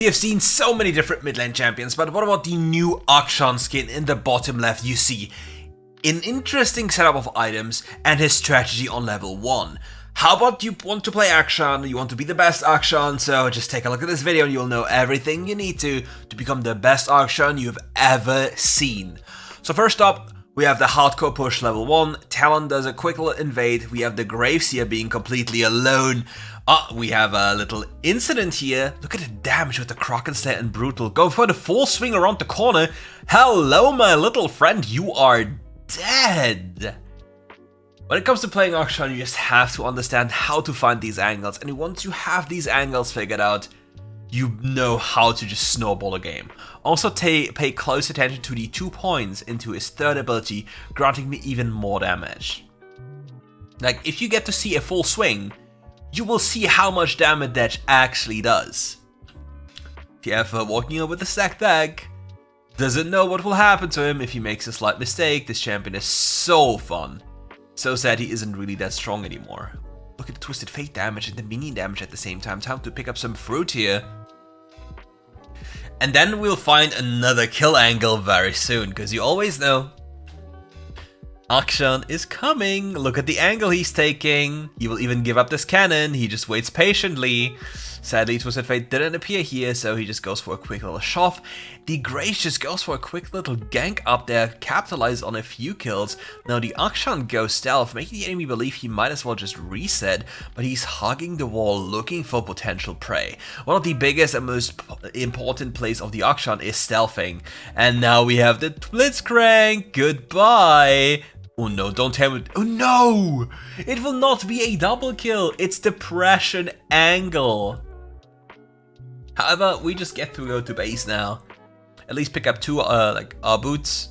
We have seen so many different mid lane champions, but what about the new Akshan skin in the bottom left? You see an interesting setup of items and his strategy on level 1. How about you want to play Akshan, you want to be the best Akshan, so just take a look at this video and you'll know everything you need to become the best Akshan you've ever seen. So first up, we have the hardcore push level 1, Talon does a quick little invade, we have the Graves here being completely alone. We have a little incident here. Look at the damage with the Kraken Slayer and Brutal. Go for the full swing around the corner. Hello, my little friend, you are dead. When it comes to playing Akshan, you just have to understand how to find these angles. And once you have these angles figured out, you know how to just snowball a game. Also pay close attention to the 2 points into his third ability, granting me even more damage. Like, if you get to see a full swing, you will see how much damage that actually does. If you ever walking over with a stacked deck, doesn't know what will happen to him if he makes a slight mistake. This champion is so fun. So sad he isn't really that strong anymore. Look at the Twisted Fate damage and the minion damage at the same time. Time to pick up some fruit here. And then we'll find another kill angle very soon, because you always know Akshan is coming. Look at the angle he's taking. He will even give up this cannon. He just waits patiently. Sadly, Twisted Fate didn't appear here, so he just goes for a quick little shove. The Grace just goes for a quick little gank up there, capitalize on a few kills. Now the Akshan goes stealth, making the enemy believe he might as well just reset, but he's hugging the wall looking for potential prey. One of the biggest and most important plays of the Akshan is stealthing. And now we have the Blitzcrank. Goodbye. Oh no, don't tell me. Oh no! It will not be a double kill. It's depression angle. However, we just get to go to base now. At least pick up 2 our boots.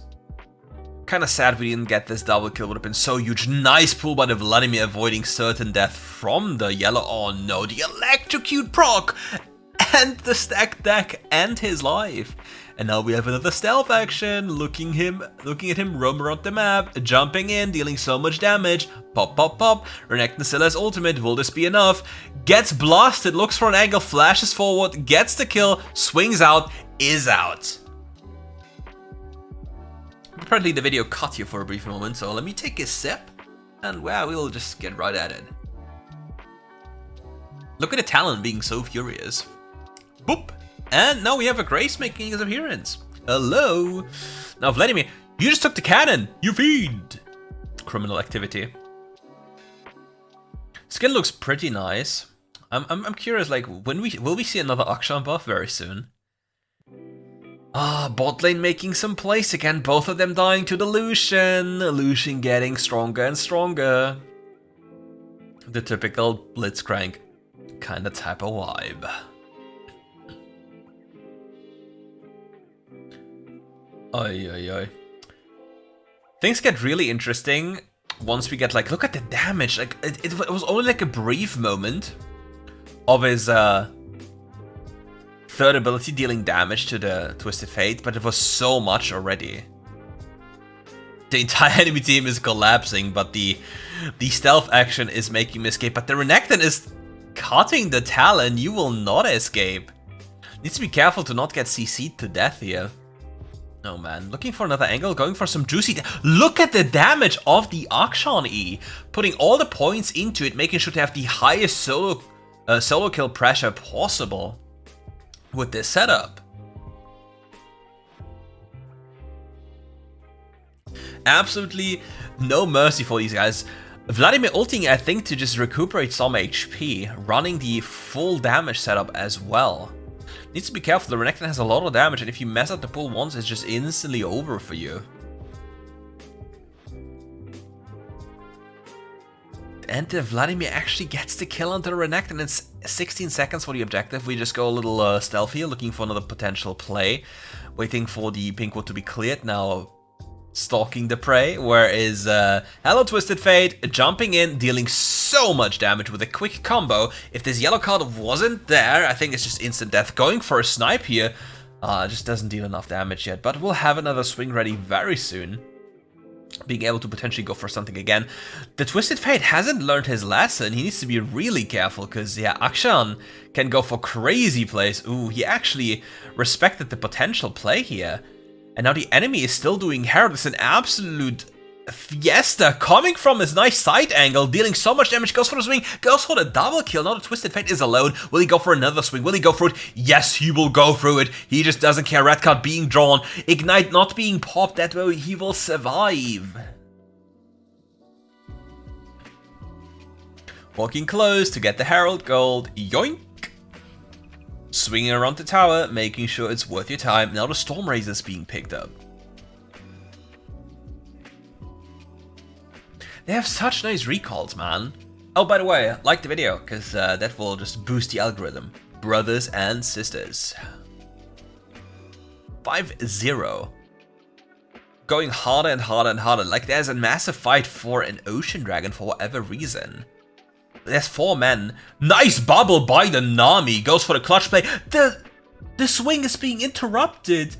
Kinda sad we didn't get this double kill. Would have been so huge. Nice pull by the Vladimir, avoiding certain death from the yellow. Oh no, the electrocute proc! And the stacked deck and his life. And now we have another stealth action, looking at him roam around the map, jumping in, dealing so much damage. Pop, pop, pop. Renekton Nasilla's ultimate, will this be enough? Gets blasted, looks for an angle, flashes forward, gets the kill, swings out, is out. Apparently the video cut here for a brief moment, so let me take a sip, and well, we'll just get right at it. Look at the Talon being so furious. Boop. And now we have a Grace making his appearance. Hello. Now Vladimir, you just took the cannon. You feed. Criminal activity. Skin looks pretty nice. I'm curious, like, will we see another Akshan buff very soon? Bot lane making some plays again. Both of them dying to the Lucian. Lucian getting stronger and stronger. The typical Blitzcrank kind of type of vibe. Oi. Things get really interesting once we get, like, look at the damage. Like, it was only like a brief moment of his third ability dealing damage to the Twisted Fate, but it was so much already. The entire enemy team is collapsing, but the stealth action is making him escape. But the Renekton is cutting the Talon. You will not escape. Needs to be careful to not get CC'd to death here. Oh man, looking for another angle, going for some juicy. Look at the damage of the Akshan E, putting all the points into it, making sure to have the highest solo kill pressure possible with this setup. Absolutely no mercy for these guys. Vladimir ulting, I think, to just recuperate some HP, running the full damage setup as well. Needs to be careful, the Renekton has a lot of damage, and if you mess up the pull once, it's just instantly over for you. And Vladimir actually gets the kill onto the Renekton. It's 16 seconds for the objective. We just go a little stealth here, looking for another potential play. Waiting for the pink ward to be cleared. Now stalking the prey, where is hello Twisted Fate, jumping in, dealing so much damage with a quick combo. If this yellow card wasn't there, I think it's just instant death. Going for a snipe here, just doesn't deal enough damage yet, but we'll have another swing ready very soon. being able to potentially go for something again. The Twisted Fate hasn't learned his lesson. He needs to be really careful because, yeah, Akshan can go for crazy plays. Ooh, he actually respected the potential play here. And now the enemy is still doing Herald. It's an absolute fiesta coming from his nice side angle, dealing so much damage. Goes for the swing, goes for the double kill. Now the Twisted Fate is alone. Will he go for another swing? Will he go through it? Yes, he will go through it. He just doesn't care. Red card being drawn, Ignite not being popped. That way he will survive. Walking close to get the Herald Gold. Yoink. Swinging around the tower, making sure it's worth your time. Now the Storm Razor is being picked up. They have such nice recalls, man. Oh, by the way, like the video, because that will just boost the algorithm. Brothers and sisters. 5-0. Going harder and harder and harder. Like there's a massive fight for an Ocean Dragon for whatever reason. There's 4 men. Nice bubble by the Nami. Goes for the clutch play. The swing is being interrupted.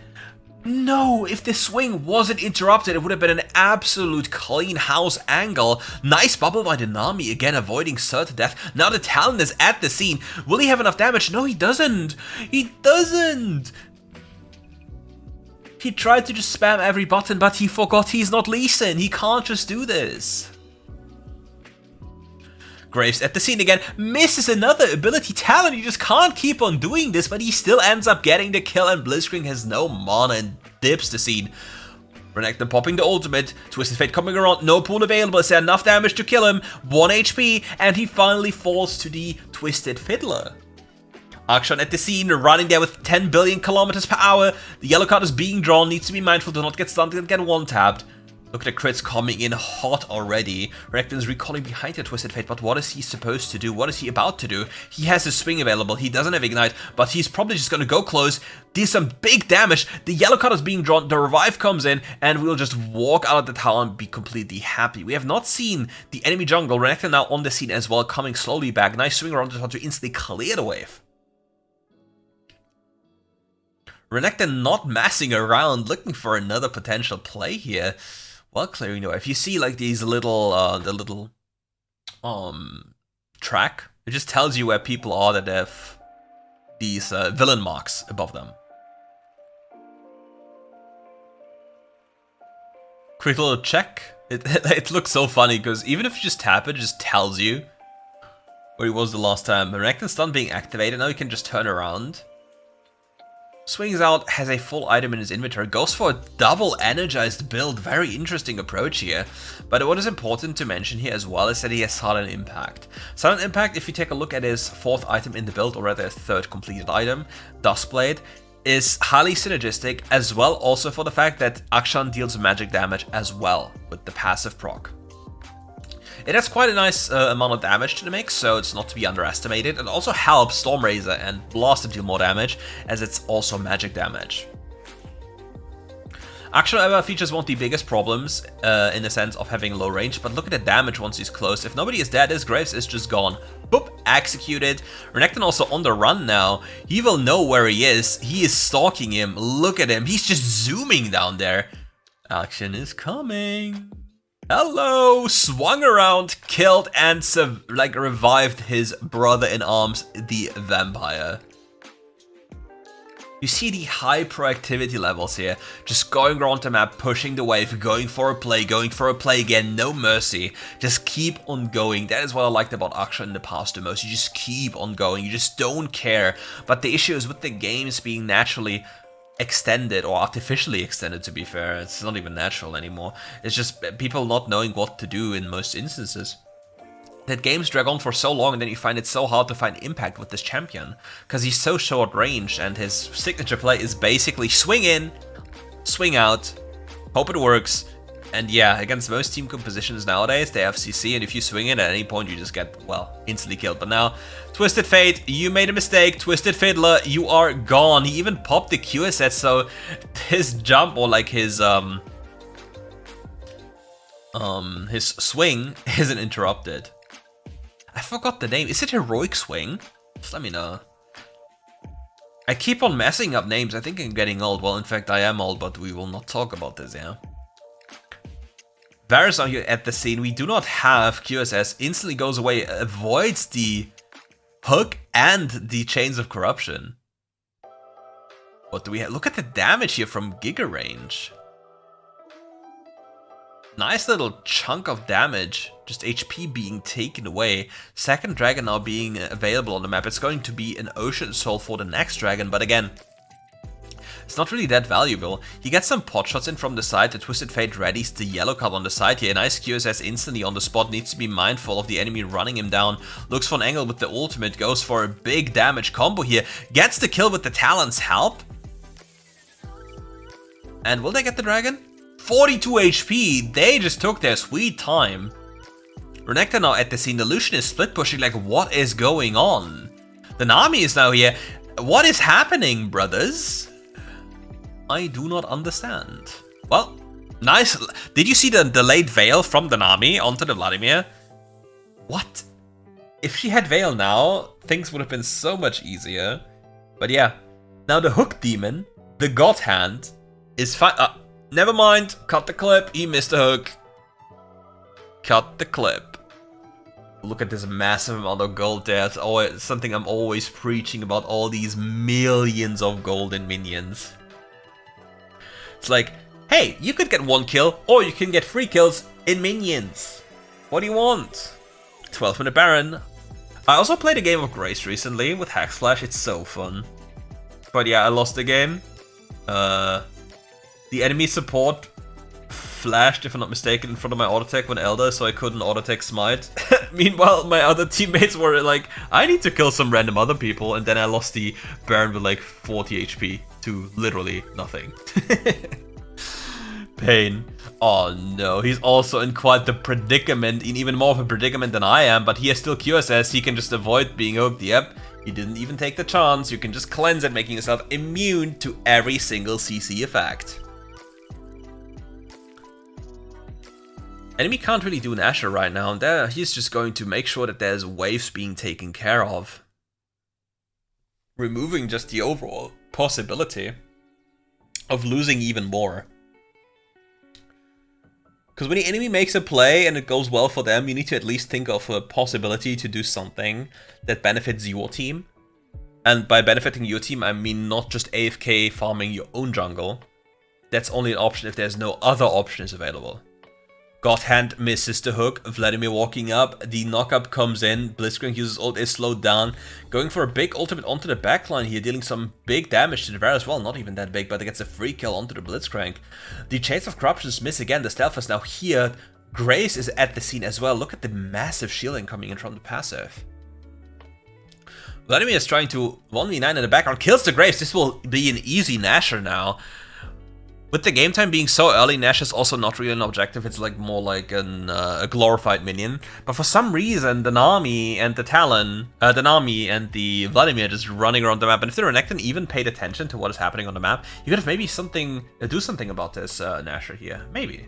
No, if the swing wasn't interrupted, it would have been an absolute clean house angle. Nice bubble by the Nami, again avoiding certain death. Now the Talon is at the scene. Will he have enough damage? No, he doesn't. He doesn't. He tried to just spam every button, but he forgot he's not Lee Sin. He can't just do this. Graves at the scene again, misses another ability. Talon, he just can't keep on doing this, but he still ends up getting the kill, and Blitzkrieg has no mana and dips the scene. Renekton popping the ultimate, Twisted Fate coming around, no pool available. Is there enough damage to kill him? 1 HP, and he finally falls to the Twisted Fiddler. Akshan at the scene, running there with 10 billion kilometers per hour. The yellow card is being drawn, needs to be mindful to not get stunned and get one-tapped. Look at the crits coming in hot already. Renekton's recalling behind the Twisted Fate, but what is he supposed to do? What is he about to do? He has his swing available, he doesn't have Ignite, but he's probably just gonna go close, do some big damage. The yellow card is being drawn, the revive comes in, and we'll just walk out of the tower and be completely happy. We have not seen the enemy jungle. Renekton now on the scene as well, coming slowly back. Nice swing around the tower to instantly clear the wave. Renekton not messing around, looking for another potential play here. While clearing the wave, you see like these little, track. It just tells you where people are that have these villain marks above them. Quick little check. It looks so funny because even if you just tap it, it just tells you where he was the last time. Renekton's stun being activated. Now you can just turn around. Swings out, has a full item in his inventory, goes for a double energized build. Very interesting approach here. But what is important to mention here as well is that he has Silent Impact. Silent Impact, if you take a look at his 4th item in the build, or rather his 3rd completed item, Duskblade, is highly synergistic, as well also for the fact that Akshan deals magic damage as well with the passive proc. It has quite a nice amount of damage to the mix, so it's not to be underestimated. It also helps Storm Razor and Blast to deal more damage, as it's also magic damage. Akshan, however, features one of the biggest problems in the sense of having low range, but look at the damage once he's close. If nobody is dead, his Graves is just gone. Boop, executed. Renekton also on the run now. He will know where he is. He is stalking him. Look at him. He's just zooming down there. Akshan is coming. Hello! Swung around, killed, and revived his brother-in-arms, the vampire. You see the high proactivity levels here. Just going around the map, pushing the wave, going for a play again, no mercy. Just keep on going. That is what I liked about Akshan in the past the most. You just keep on going, you just don't care. But the issue is with the games being naturally extended, or artificially extended, to be fair. It's not even natural anymore. It's just people not knowing what to do in most instances. That games drag on for so long, and then you find it so hard to find impact with this champion, because he's so short range, and his signature play is basically swing in, swing out, hope it works. And yeah, against most team compositions nowadays, they have CC, and if you swing in at any point, you just get, well, instantly killed. But now, Twisted Fate, you made a mistake. Twisted Fiddler, you are gone. He even popped the Q set, so his jump, or like his swing isn't interrupted. I forgot the name. Is it Heroic Swing? Just let me know. I keep on messing up names. I think I'm getting old. Well, in fact, I am old, but we will not talk about this, yeah? Varus now here at the scene. We do not have QSS. Instantly goes away, avoids the hook and the chains of corruption. What do we have? Look at the damage here from Giga range. Nice little chunk of damage. Just HP being taken away. Second dragon now being available on the map. It's going to be an Ocean Soul for the next dragon, but again, it's not really that valuable. He gets some pot shots in from the side. The Twisted Fate readies the yellow card on the side here. Nice QSS instantly on the spot. Needs to be mindful of the enemy running him down. Looks for an angle with the ultimate. Goes for a big damage combo here. Gets the kill with the Talon's help. And will they get the dragon? 42 HP. They just took their sweet time. Renekton now at the scene. The Lucian is split pushing. Like, what is going on? The Nami is now here. What is happening, brothers? I do not understand. Well, nice. Did you see the delayed veil from the Nami onto the Vladimir? What? If she had veil now, things would have been so much easier. But yeah. Now the hook demon, the god hand, is fine. Never mind. Cut the clip. He missed the hook. Cut the clip. Look at this massive amount of gold there. It's always something I'm always preaching about, all these millions of golden minions. It's like, hey, you could get 1 kill, or you can get 3 kills in minions. What do you want? 12-minute Baron. I also played a game of Grace recently with Hack Slash. It's so fun. But yeah, I lost the game. The enemy support flashed, if I'm not mistaken, in front of my auto-attack when Elder, so I couldn't auto-attack Smite. Meanwhile, my other teammates were like, I need to kill some random other people, and then I lost the Baron with like 40 HP to literally nothing. Pain. Oh no, he's also in quite the predicament, in even more of a predicament than I am, but he has still QSS, he can just avoid being hooked. Yep, he didn't even take the chance. You can just cleanse it, making yourself immune to every single CC effect. Enemy can't really do an Asher right now, and he's just going to make sure that there's waves being taken care of. Removing just the overall possibility of losing even more. Because when the enemy makes a play and it goes well for them, you need to at least think of a possibility to do something that benefits your team. And by benefiting your team, I mean not just AFK farming your own jungle. That's only an option if there's no other options available. God Hand misses the hook, Vladimir walking up, the knockup comes in, Blitzcrank uses ult, is slowed down, going for a big ultimate onto the backline here, dealing some big damage to the Var as well, not even that big, but it gets a free kill onto the Blitzcrank. The Chains of Corruptions miss again, the Stealth is now here, Grace is at the scene as well, look at the massive shielding coming in from the passive. Vladimir is trying to 1v9 in the background, kills the Graves, this will be an easy Nasher now. With the game time being so early, Nash is also not really an objective, it's like more like a glorified minion. But for some reason, the Nami and the Talon, the Nami and the Vladimir just running around the map. And if the Renekton even paid attention to what is happening on the map, you could have maybe do something about this Nasher here, maybe.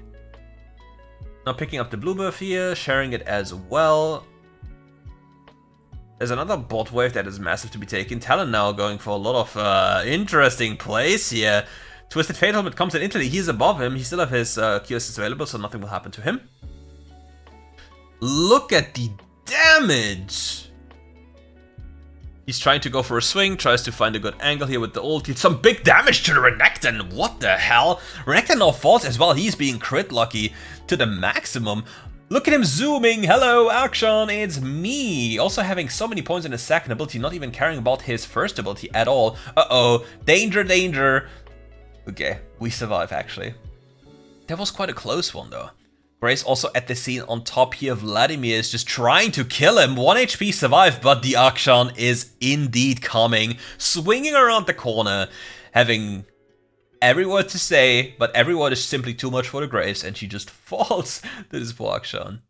Now picking up the blue buff here, sharing it as well. There's another bot wave that is massive to be taken. Talon now going for a lot of interesting plays here. Twisted Fate Helmet comes in instantly, he's above him, he still has his QSS available, so nothing will happen to him. Look at the damage! He's trying to go for a swing, tries to find a good angle here with the ult. It's some big damage to the Renekton, what the hell? Renekton now falls as well, he's being crit lucky to the maximum. Look at him zooming, hello Akshan, it's me! Also having so many points in his second ability, not even caring about his first ability at all. Uh-oh, danger, danger! Okay, we survive actually. That was quite a close one though. Grace also at the scene on top here. Vladimir is just trying to kill him. 1 HP survived, but the Akshan is indeed coming. Swinging around the corner. Having every word to say, but every word is simply too much for the Grace. And she just falls to this poor Akshan.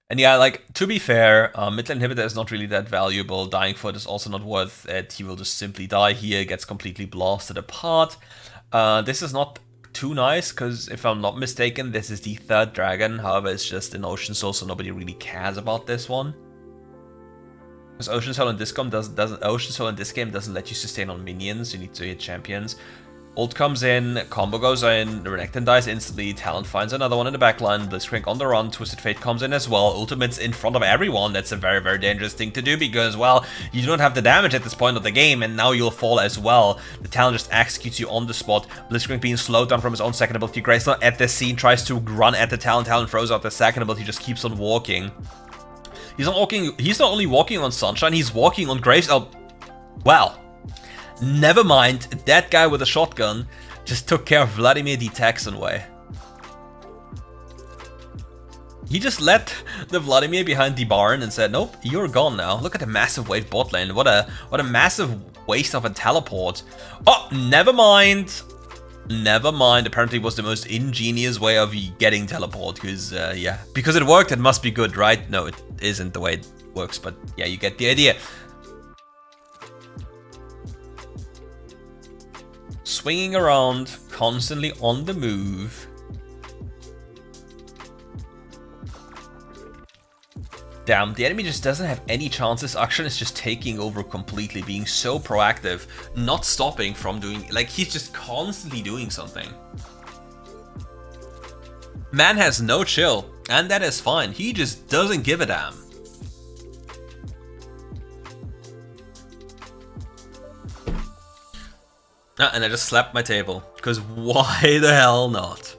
And yeah, like, to be fair, mid-lane inhibitor is not really that valuable. Dying for it is also not worth it. He will just simply die here, gets completely blasted apart. This is not too nice, because if I'm not mistaken, this is the 3rd dragon. However, it's just an Ocean Soul, so nobody really cares about this one. Because Ocean Soul in this game doesn't let you sustain on minions. You need to hit champions. Ult comes in, combo goes in, Renekton dies instantly, Talon finds another one in the backline, Blitzcrank on the run, Twisted Fate comes in as well, ultimate's in front of everyone. That's a very, very dangerous thing to do because, well, you don't have the damage at this point of the game and now you'll fall as well. The Talon just executes you on the spot, Blitzcrank being slowed down from his own second ability, Graystar at the scene tries to run at the Talon, Talon throws out the second ability, just keeps on walking. He's not only walking on Sunshine, he's walking on Graves. Oh, well. Never mind, that guy with a shotgun just took care of Vladimir the Texan way. He just let the Vladimir behind the barn and said, nope, you're gone now. Look at the massive wave bot lane. What a massive waste of a teleport. Oh, never mind. Never mind. Apparently it was the most ingenious way of getting teleport because, yeah. Because it worked, it must be good, right? No, it isn't the way it works, but yeah, you get the idea. Swinging around, constantly on the move. Damn, the enemy just doesn't have any chances. Akshan is just taking over completely, being so proactive, not stopping from doing, like, he's just constantly doing something. Man has no chill, and that is fine. He just doesn't give a damn. And I just slapped my table, because why the hell not?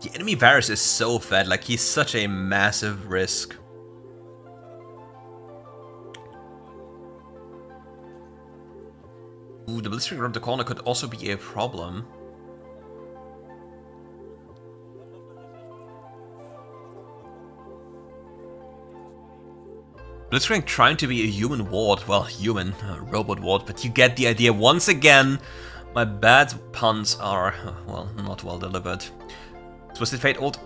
The enemy Varus is so fed, like he's such a massive risk. Ooh, the Blitzcrank around the corner could also be a problem. Blitzcrank trying to be a human ward, well, human, robot ward, but you get the idea. Once again, my bad puns are, well, not well delivered. Twisted Fate ult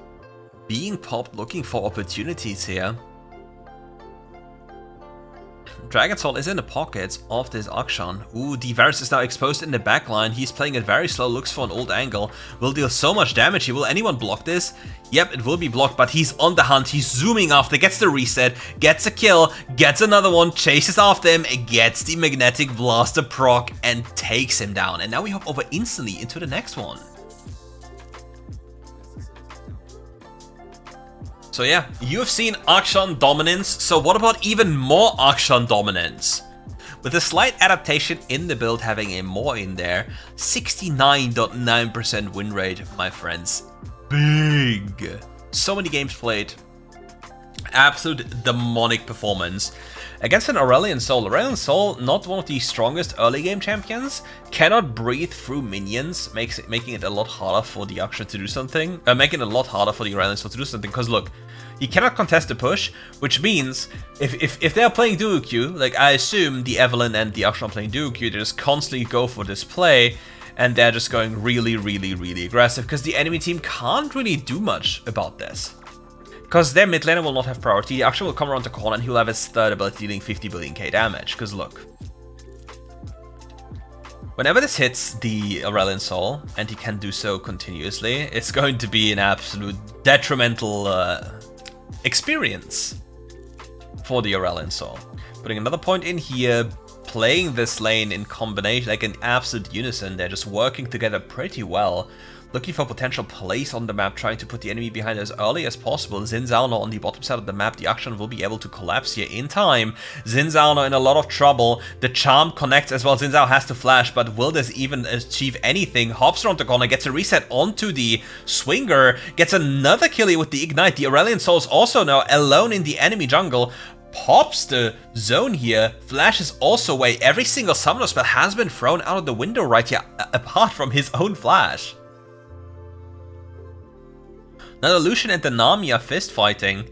being popped, looking for opportunities here. Dragon Soul is in the pockets of this Akshan. Ooh, the Varus is now exposed in the backline. He's playing it very slow, looks for an old angle. Will deal so much damage here. Will anyone block this? Yep, it will be blocked, but he's on the hunt. He's zooming after, gets the reset, gets a kill, gets another one, chases after him, gets the Magnetic Blaster proc, and takes him down. And now we hop over instantly into the next one. So yeah, you've seen Akshan dominance, so what about even more Akshan dominance? With a slight adaptation in the build, having a more in there, 69.9% win rate, my friends. Big! So many games played. Absolute demonic performance. Against an Aurelion Sol. Aurelion Sol, not one of the strongest early game champions, cannot breathe through minions, making it a lot harder for the Akshan to do something. Making it a lot harder for the Aurelion Sol to do something, because look, he cannot contest the push, which means if they're playing duo queue, like I assume the Evelynn and the Akshan are playing duo queue, they just constantly go for this play, and they're just going really, really, really aggressive, because the enemy team can't really do much about this. Because their mid laner will not have priority, Akshan will come around the corner and he'll have his third ability dealing 50 billion K damage, because look. Whenever this hits the Aurelion Sol, and he can do so continuously, it's going to be an absolute detrimental experience for the Aurelion Sol. Putting another point in here, playing this lane in combination, like in absolute unison, they're just working together pretty well. Looking for potential plays on the map, trying to put the enemy behind as early as possible. Xin Zhao now on the bottom side of the map. The Akshan will be able to collapse here in time. Xin Zhao now in a lot of trouble. The charm connects as well. Xin Zhao has to flash, but will this even achieve anything? Hops around the corner, gets a reset onto the Swinger, gets another kill here with the Ignite. The Aurelion Sol is also now alone in the enemy jungle. Pops the zone here, flashes also away. Every single summoner spell has been thrown out of the window right here, apart from his own flash. Now the Lucian and the Nami are fist fighting.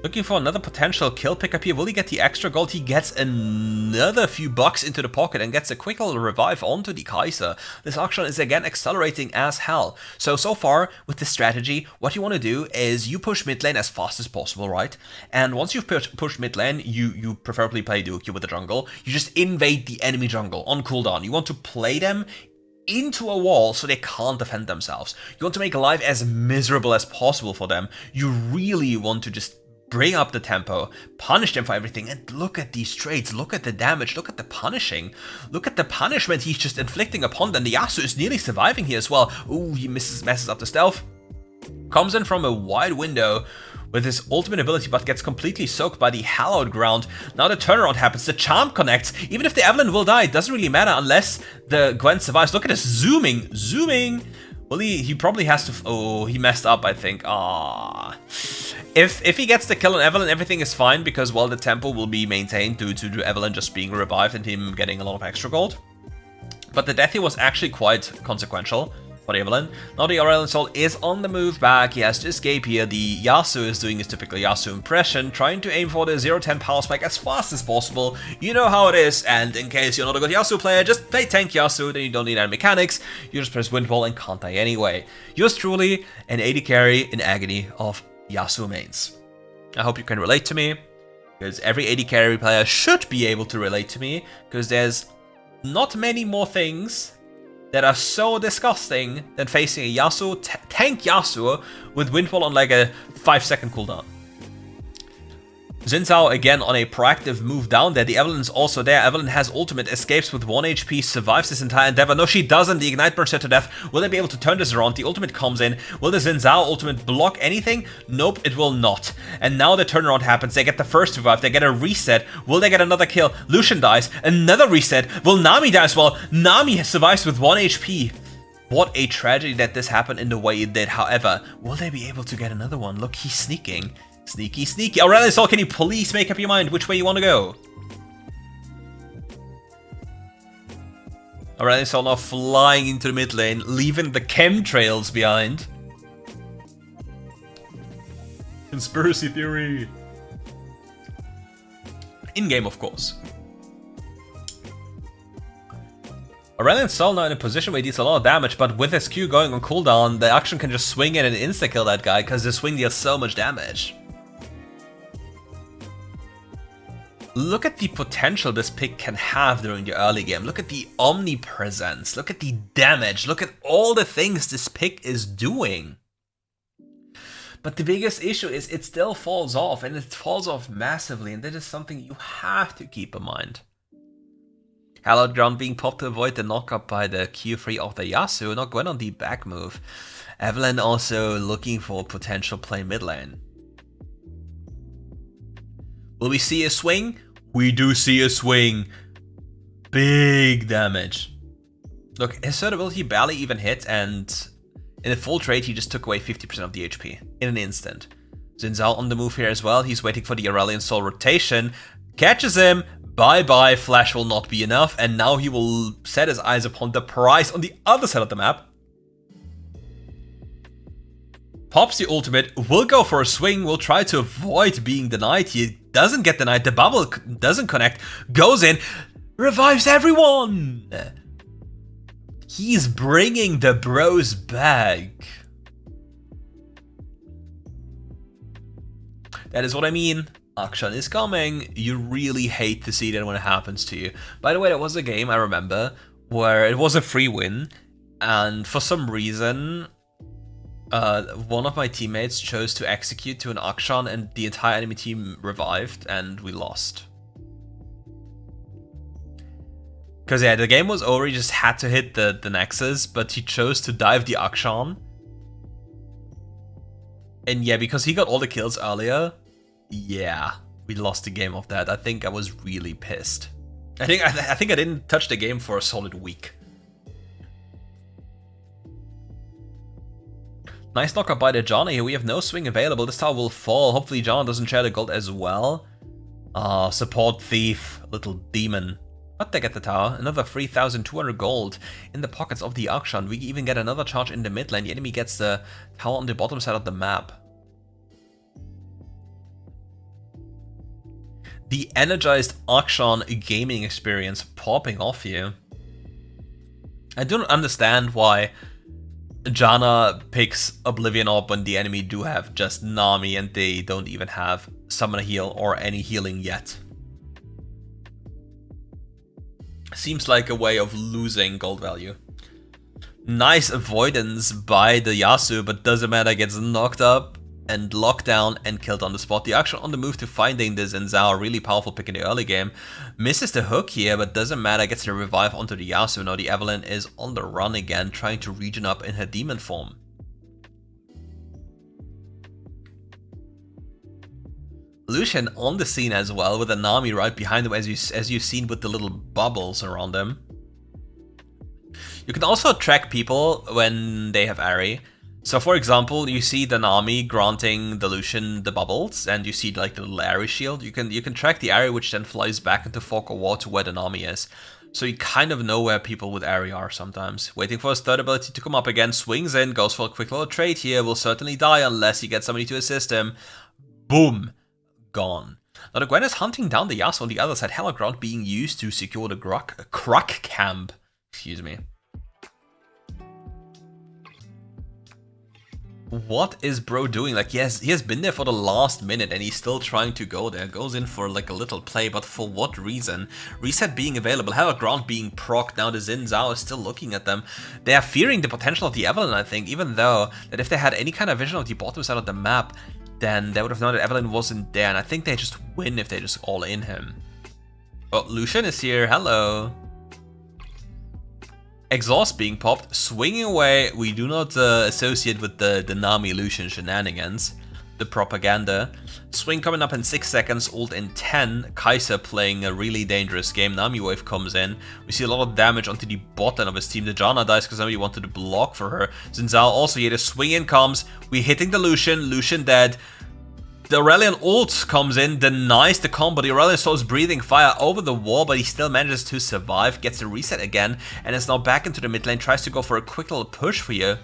Looking for another potential kill pickup here. Will he get the extra gold? He gets another few bucks into the pocket and gets a quick little revive onto the Kai'Sa. This Akshan is again accelerating as hell. So far with this strategy, what you want to do is you push mid lane as fast as possible, right? And once you've pushed mid lane, you preferably play duo queue with the jungle. You just invade the enemy jungle on cooldown. You want to play them into a wall so they can't defend themselves. You want to make life as miserable as possible for them. You really want to just bring up the tempo, punish them for everything, and look at these trades, look at the damage, look at the punishing, look at the punishment he's just inflicting upon them. The Yasuo is nearly surviving here as well. Ooh, he messes up the stealth. Comes in from a wide window with his ultimate ability, but gets completely soaked by the hallowed ground. Now the turnaround happens, the charm connects. Even if the Evelynn will die, it doesn't really matter unless the Gwen survives. Look at this zooming. Well, he probably has to... Oh, he messed up, I think. Ah. If he gets the kill on Evelynn, everything is fine, because, well, the tempo will be maintained due to Evelynn just being revived and him getting a lot of extra gold. But the death here was actually quite consequential for Evelynn. Now the Aurelion Sol is on the move back. He has to escape here. The Yasuo is doing his typical Yasuo impression, trying to aim for the 0-10 power spike as fast as possible. You know how it is, and in case you're not a good Yasuo player, just play tank Yasuo, then you don't need any mechanics. You just press Windwall and can't die anyway. Yours truly, an AD carry in agony of Yasuo mains. I hope you can relate to me, because every AD carry player should be able to relate to me, because there's not many more things that are so disgusting than facing a Yasuo, tank Yasuo, with Windfall on like a 5-second cooldown. Xin Zhao again on a proactive move down there. The Evelynn is also there. Evelynn has ultimate, escapes with 1 HP, survives this entire endeavor. No, she doesn't. The Ignite burns her to death. Will they be able to turn this around? The ultimate comes in. Will the Xin Zhao ultimate block anything? Nope, it will not. And now the turnaround happens. They get the first revive. They get a reset. Will they get another kill? Lucian dies. Another reset. Will Nami die as well? Nami survives with 1 HP. What a tragedy that this happened in the way it did. However, will they be able to get another one? Look, he's sneaking. Sneaky. Aurelion Sol, can you please make up your mind which way you want to go? Aurelion Sol now flying into the mid lane, leaving the chemtrails behind. Conspiracy theory. In-game, of course. Aurelion Sol now in a position where he deals a lot of damage, but with his Q going on cooldown, the Akshan can just swing in and insta-kill that guy, because the swing deals so much damage. Look at the potential this pick can have during the early game. Look at the omnipresence. Look at the damage. Look at all the things this pick is doing. But the biggest issue is it still falls off, and it falls off massively, and that is something you have to keep in mind. Hallowed Ground being popped to avoid the knockup by the Q3 of the Yasuo, not Gwen on the back move. Evelynn also looking for potential play mid lane. Will we see a swing? We do see a swing. Big damage. Look, his third ability barely even hit, and in a full trade he just took away 50% of the HP in an instant. Xin Zhao on the move here as well. He's waiting for the Aurelion Sol rotation. Catches him. Bye-bye, flash will not be enough, and now he will set his eyes upon the prize on the other side of the map. Pops the ultimate, will go for a swing, will try to avoid being denied. He doesn't get denied, the bubble doesn't connect, goes in, revives everyone! He's bringing the bros back. That is what I mean. Akshan is coming. You really hate to see that when it happens to you. By the way, there was a game, I remember, where it was a free win, and for some reason, one of my teammates chose to execute to an Akshan, and the entire enemy team revived, and we lost. Because yeah, the game was over, he just had to hit the Nexus, but he chose to dive the Akshan. And yeah, because he got all the kills earlier, yeah, we lost the game of that. I think I was really pissed. I think I didn't touch the game for a solid week. Nice knockup by the Janna here. We have no swing available. This tower will fall. Hopefully Janna doesn't share the gold as well. Support thief, little demon. But they get the tower. Another 3,200 gold in the pockets of the Akshan. We even get another charge in the mid lane. The enemy gets the tower on the bottom side of the map. The energized Akshan gaming experience popping off here. I don't understand why Janna picks Oblivion Orb when the enemy do have just Nami and they don't even have Summoner Heal or any healing yet. Seems like a way of losing gold value. Nice avoidance by the Yasuo, but doesn't matter, gets knocked up. and locked down and killed on the spot. The Akshan on the move to finding the Xin Zhao, really powerful pick in the early game. Misses the hook here, but doesn't matter, gets the revive onto the Yasuo. Now the Evelynn is on the run again, trying to regen up in her demon form. Lucian on the scene as well, with a Nami right behind him, as you've seen with the little bubbles around him. You can also track people when they have Ahri. So for example, you see the Nami granting the Lucian the bubbles, and you see like the little Ahri shield. You can track the Ahri, which then flies back into Fog of War to where the Nami is. So you kind of know where people with Ahri are sometimes. Waiting for his third ability to come up again, swings in, goes for a quick little trade here, will certainly die unless he gets somebody to assist him. Boom. Gone. Now the Gwen is hunting down the Yasuo on the other side, Hallowed Ground being used to secure the Kruk camp. Excuse me. What is bro doing? Like, he has been there for the last minute and he's still trying to go there. Goes in for like a little play, but for what reason? Reset being available, Hallowed Ground being procced. Now the Xin Zhao is still looking at them. They are fearing the potential of the Evelynn, I think, even though that if they had any kind of vision of the bottom side of the map, then they would have known that Evelynn wasn't there, and I think they just win if they just all in him. Oh, Lucian is here, hello. Exhaust being popped, swinging away. We do not associate with the Nami Lucian shenanigans. The propaganda. Swing coming up in 6 seconds, ult in 10. Kai'Sa playing a really dangerous game. Nami wave comes in. We see a lot of damage onto the bot lane of his team. The Janna dies because somebody wanted to block for her. Xin Zhao also here. The swing in comes. We hitting the Lucian. Lucian dead. The Aurelion ult comes in, denies the combo. The Aurelion starts breathing fire over the wall, but he still manages to survive. Gets a reset again, and is now back into the mid lane. Tries to go for a quick little push for you.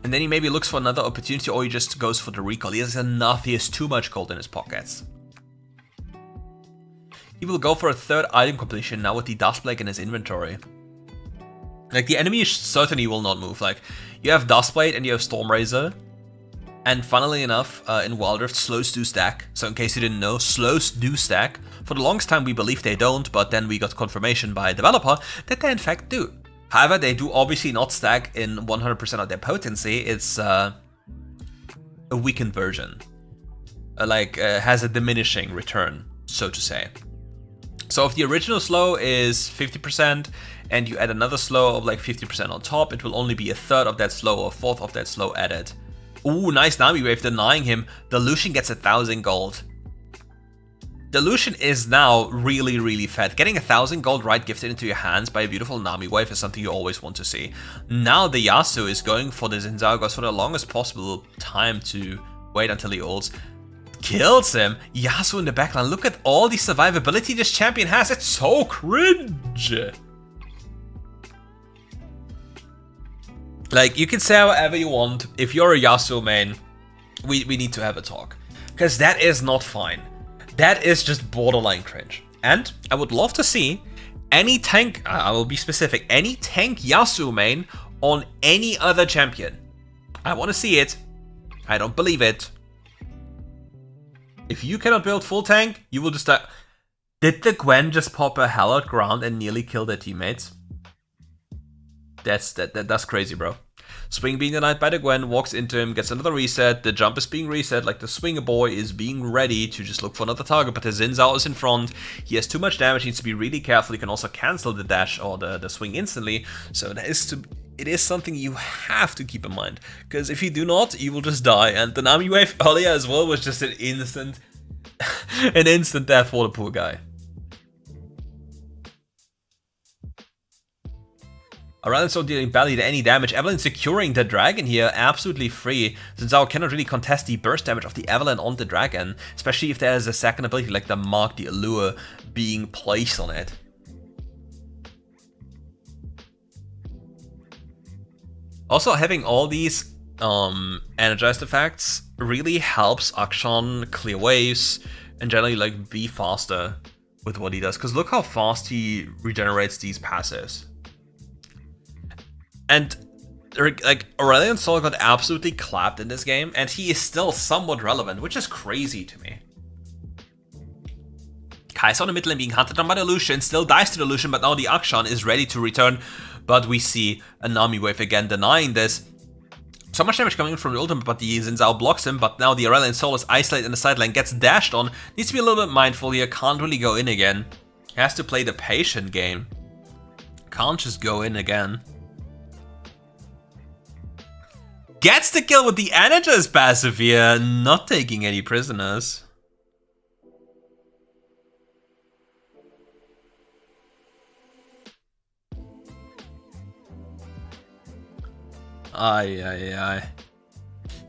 And then he maybe looks for another opportunity, or he just goes for the recall. He has enough, he has too much gold in his pockets. He will go for a third item completion now with the Duskblade in his inventory. Like, the enemy certainly will not move. Like, you have Duskblade and you have Stormrazor. And funnily enough, in WildRift, slows do stack. So in case you didn't know, slows do stack. For the longest time we believed they don't, but then we got confirmation by a developer that they in fact do. However, they do obviously not stack in 100% of their potency. It's a weakened version. Has a diminishing return, so to say. So if the original slow is 50%, and you add another slow of like 50% on top, it will only be a third of that slow or a fourth of that slow added. Ooh, nice Nami wave denying him. The Lucian gets 1,000 gold. The Lucian is now really, really fat. Getting 1,000 gold right gifted into your hands by a beautiful Nami wave is something you always want to see. Now the Yasuo is going for the Xin Zhao, goes for the longest possible time to wait until he ults. Kills him. Yasuo in the backline. Look at all the survivability this champion has. It's so cringe. Like, you can say however you want. If you're a Yasuo main, we need to have a talk. Because that is not fine. That is just borderline cringe. And I would love to see any tank, I will be specific, any tank Yasuo main on any other champion. I want to see it. I don't believe it. If you cannot build full tank, you will just die. Did the Gwen just pop a Hallowed Ground and nearly kill their teammates? That's crazy, bro. Swing being denied by the Gwen, walks into him, gets another reset. The jump is being reset, like the Swinger boy is being ready to just look for another target, but the Xin Zhao is in front. He has too much damage, needs to be really careful. He can also cancel the dash or the swing instantly. So it is something you have to keep in mind, because if you do not, you will just die. And the Nami wave earlier as well was just an instant death for the poor guy. Aurelion not dealing barely any damage. Evelynn securing the dragon here, absolutely free. Xin Zhao cannot really contest the burst damage of the Evelynn on the dragon, especially if there is a second ability like the Mark, the Allure, being placed on it. Also, having all these energized effects really helps Akshan clear waves and generally like be faster with what he does. Because look how fast he regenerates these passives. And like Aurelion Sol got absolutely clapped in this game, and he is still somewhat relevant, which is crazy to me. Kai'Sa on the mid lane being hunted down by the Lucian, still dies to the Lucian, but now the Akshan is ready to return. But we see a Nami wave again denying this. So much damage coming in from the ultimate, but the Xin Zhao blocks him, but now the Aurelion Soul is isolated in the sideline, gets dashed on. Needs to be a little bit mindful here, can't really go in again. Has to play the patient game. Can't just go in again. Gets the kill with the Energize passive here, not taking any prisoners. Ay.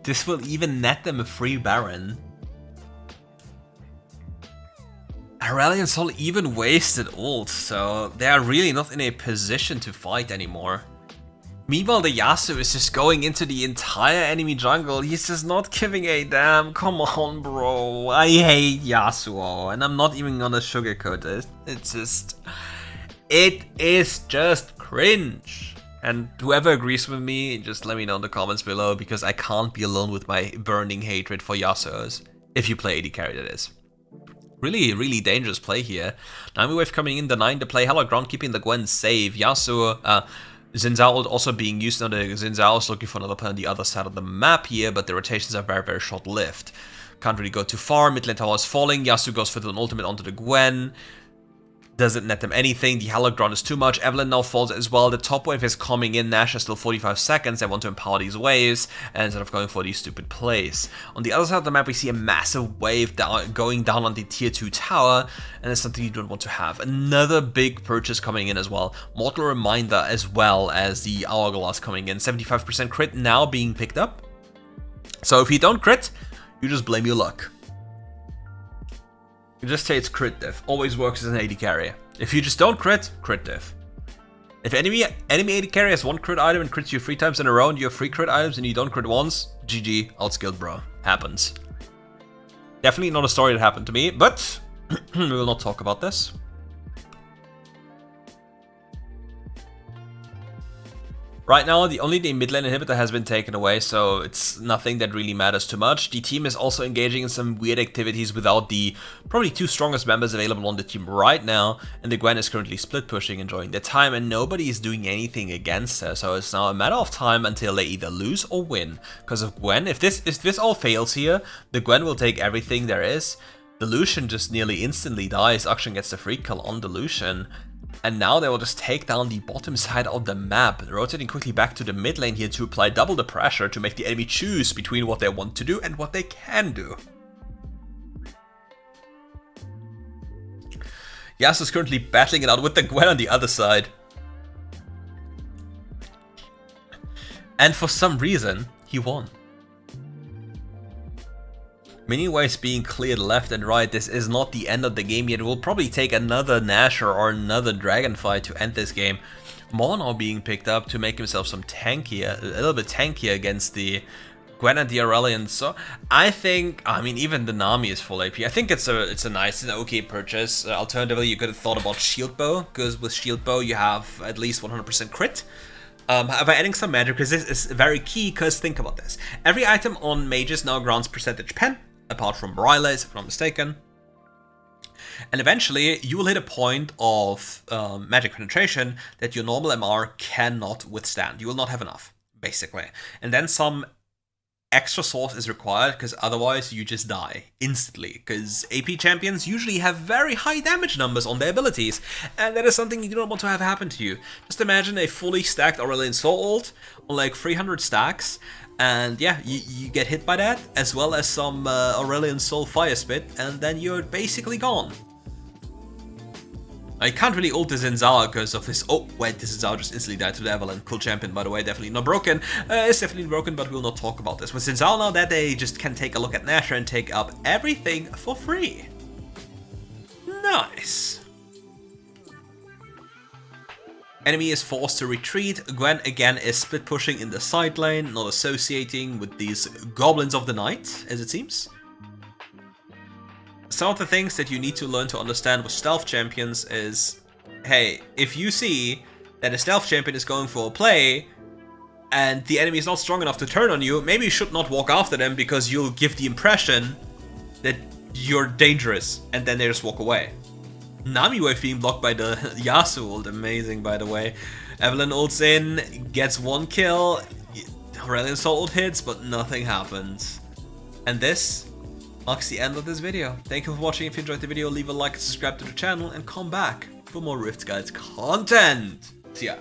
This will even net them a free Baron. Aurelion Soul even wasted ult, so they are really not in a position to fight anymore. Meanwhile, the Yasuo is just going into the entire enemy jungle. He's just not giving a damn. Come on, bro. I hate Yasuo, and I'm not even gonna sugarcoat it. It is just cringe. And whoever agrees with me, just let me know in the comments below, because I can't be alone with my burning hatred for Yasuos. If you play AD carry, that is. Really, really dangerous play here. Nami Wave coming in, denying the play. Hallowed Ground keeping the Gwen safe. Yasuo, Xin Zhao also being used. Now the Xin Zhao is looking for another play on the other side of the map here, but the rotations are very, very short-lived. Can't really go too far. Mid lane tower is falling. Yasuo goes for an ultimate onto the Gwen. Doesn't net them anything. The Hallowed Ground is too much. Evelynn now falls as well. The top wave is coming in. Nash has still 45 seconds. They want to empower these waves instead of going for these stupid plays. On the other side of the map, we see a massive wave going down on the tier 2 tower, and it's something you don't want to have. Another big purchase coming in as well. Mortal Reminder as well as the Hourglass coming in. 75% crit now being picked up. So if you don't crit, you just blame your luck. You just say it's crit diff. Always works as an AD carry. If you just don't crit, crit diff. If enemy AD carry has one crit item and crits you 3 times in a row and you have 3 crit items and you don't crit once, GG, outskilled bro. Happens. Definitely not a story that happened to me, but we will not talk about this. Right now, only the mid lane inhibitor has been taken away, so it's nothing that really matters too much. The team is also engaging in some weird activities without the probably 2 strongest members available on the team right now, and the Gwen is currently split pushing, enjoying their time, and nobody is doing anything against her, so it's now a matter of time until they either lose or win. Because of Gwen, if this all fails here, the Gwen will take everything there is. The Lucian just nearly instantly dies. Akshan gets the free kill on the Lucian. And now they will just take down the bottom side of the map, rotating quickly back to the mid lane here to apply double the pressure to make the enemy choose between what they want to do and what they can do. Yasuo is currently battling it out with the Gwen on the other side. And for some reason, he won. Mini waves being cleared left and right. This is not the end of the game yet. We'll probably take another Nasher or another Dragon fight to end this game. Maw now being picked up to make himself some tankier, a little bit tankier against the Gwen and the Aurelion. So I think, I mean, even the Nami is full AP. I think it's a nice and okay purchase. Alternatively, you could have thought about Shield Bow, because with Shield Bow you have at least 100% crit. By adding some magic, because this is very key, because think about this. Every item on mages now grants percentage pen, apart from Rylays, if I'm not mistaken. And eventually, you will hit a point of magic penetration that your normal MR cannot withstand. You will not have enough, basically. And then some extra source is required, because otherwise you just die instantly. Because AP champions usually have very high damage numbers on their abilities, and that is something you do not want to have happen to you. Just imagine a fully stacked Aurelion Soul ult on like 300 stacks, and yeah, you get hit by that, as well as some Aurelion Soul Fire Spit, and then you're basically gone. I can't really ult the Xin Zhao because of his... Oh, wait, this Xin Zhao just instantly died to the Evelynn. Cool champion, by the way, definitely not broken. It's definitely broken, but we'll not talk about this. With Xin Zhao now, that they just can take a look at Nasher and take up everything for free. Nice. Enemy is forced to retreat. Gwen again is split pushing in the side lane, not associating with these goblins of the night, as it seems. Some of the things that you need to learn to understand with stealth champions is, hey, if you see that a stealth champion is going for a play and the enemy is not strong enough to turn on you, maybe you should not walk after them, because you'll give the impression that you're dangerous and then they just walk away. Nami wave being blocked by the Yasuo ult, amazing by the way. Evelynn ults in, gets 1 kill. Aurelion Salt hits, but nothing happens. And this marks the end of this video. Thank you for watching. If you enjoyed the video, leave a like and subscribe to the channel, and come back for more RiftGuides content. See ya.